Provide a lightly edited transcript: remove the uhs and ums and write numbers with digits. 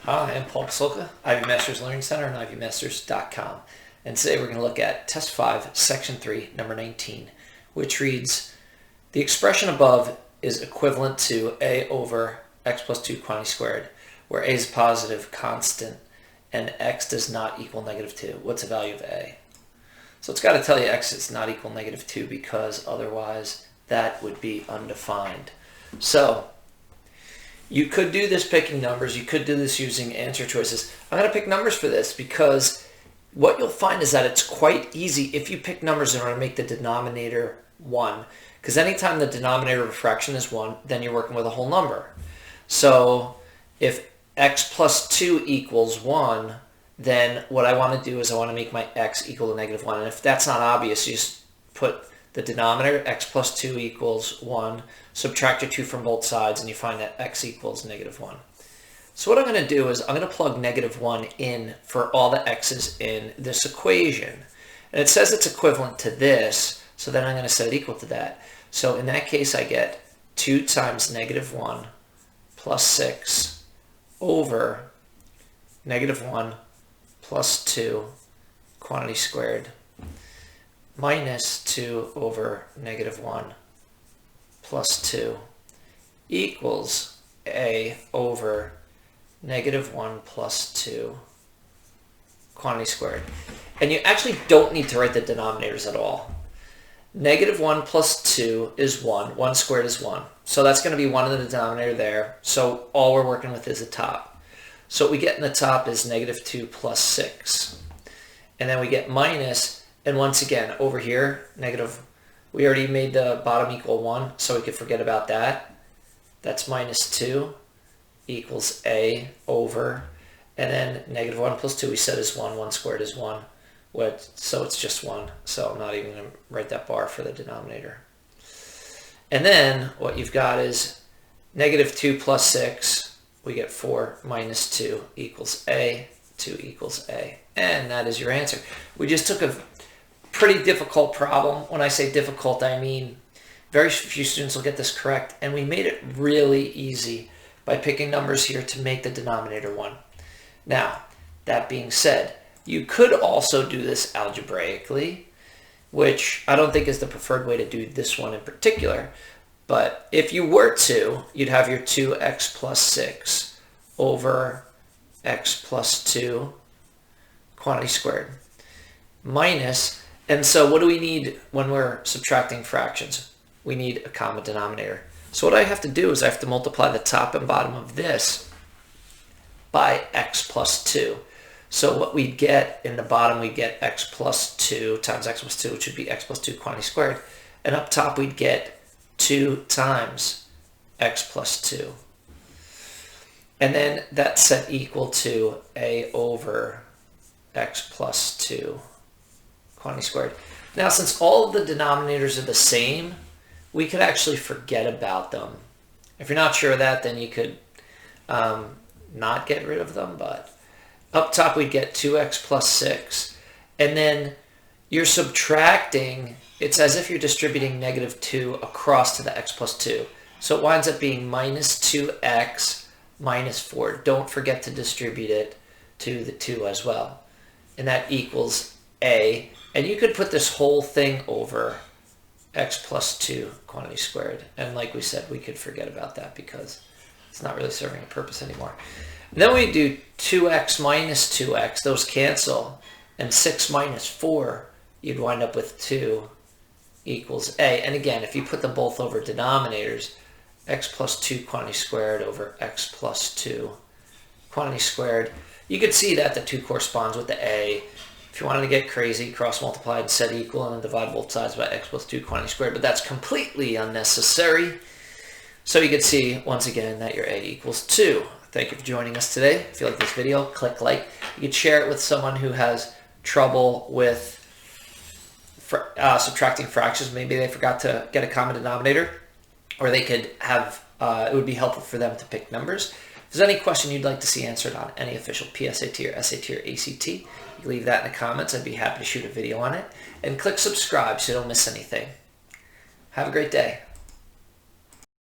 Hi, I'm Paul Pasulka, Ivy Masters Learning Center and ivymasters.com. And today we're going to look at Test 5, Section 3, number 19, which reads, the expression above is equivalent to a over x plus 2 quantity squared, where a is a positive constant and x does not equal negative 2. What's the value of a? So it's got to tell you x is not equal negative 2 because otherwise that would be undefined. So you could do this picking numbers. You could do this using answer choices. I'm going to pick numbers for this because what you'll find is that it's quite easy if you pick numbers in order to make the denominator 1. Because anytime the denominator of a fraction is 1, then you're working with a whole number. So if x plus 2 equals 1, then what I want to do is I want to make my x equal to negative 1. And if that's not obvious, you just put the denominator, x plus 2 equals 1, subtract your 2 from both sides, and you find that x equals negative 1. So what I'm going to do is I'm going to plug negative 1 in for all the x's in this equation. And it says it's equivalent to this, so then I'm going to set it equal to that. So in that case, I get 2 times negative 1 plus 6 over negative 1 plus 2 quantity squared minus 2 over negative 1 plus 2 equals a over negative 1 plus 2 quantity squared. And you actually don't need to write the denominators at all. Negative 1 plus 2 is 1. 1 squared is 1. So that's going to be 1 in the denominator there. So all we're working with is the top. So what we get in the top is negative 2 plus 6. And then we get minus, and once again, over here, negative, we already made the bottom equal 1, so we could forget about that. That's minus 2 equals a over, and then negative 1 plus 2 we said is 1. 1 squared is 1. So it's just 1. So I'm not even going to write that bar for the denominator. And then what you've got is negative 2 plus 6. We get 4 minus 2 equals a. 2 equals a. And that is your answer. We just took a pretty difficult problem. When I say difficult, I mean very few students will get this correct. And we made it really easy by picking numbers here to make the denominator 1. Now, that being said, you could also do this algebraically, which I don't think is the preferred way to do this one in particular. But if you were to, you'd have your 2x plus 6 over x plus 2 quantity squared minus, and so what do we need when we're subtracting fractions? We need a common denominator. So what I have to do is I have to multiply the top and bottom of this by x plus 2. So what we get in the bottom, we get x plus 2 times x plus 2, which would be x plus 2 quantity squared. And up top, we'd get 2 times x plus 2. And then that's set equal to a over x plus 2 quantity squared. Now, since all of the denominators are the same, we could actually forget about them. If you're not sure of that, then you could not get rid of them. But up top, we'd get 2x plus 6. And then you're subtracting. It's as if you're distributing negative 2 across to the x plus 2. So it winds up being minus 2x minus 4. Don't forget to distribute it to the 2 as well. And that equals a. And you could put this whole thing over x plus 2 quantity squared. And like we said, we could forget about that because it's not really serving a purpose anymore. And then we do 2x minus 2x. Those cancel. And 6 minus 4, you'd wind up with 2 equals a. And again, if you put them both over denominators, x plus 2 quantity squared over x plus 2 quantity squared, you could see that the 2 corresponds with the a. If you wanted to get crazy, cross multiply and set equal and then divide both sides by x plus 2 quantity squared, but that's completely unnecessary. So you can see, once again, that your a equals 2. Thank you for joining us today. If you like this video, click like. You can share it with someone who has trouble with subtracting fractions. Maybe they forgot to get a common denominator, or they could have, it would be helpful for them to pick numbers. If there's any question you'd like to see answered on any official PSAT or SAT or ACT, you can leave that in the comments. I'd be happy to shoot a video on it. And click subscribe so you don't miss anything. Have a great day.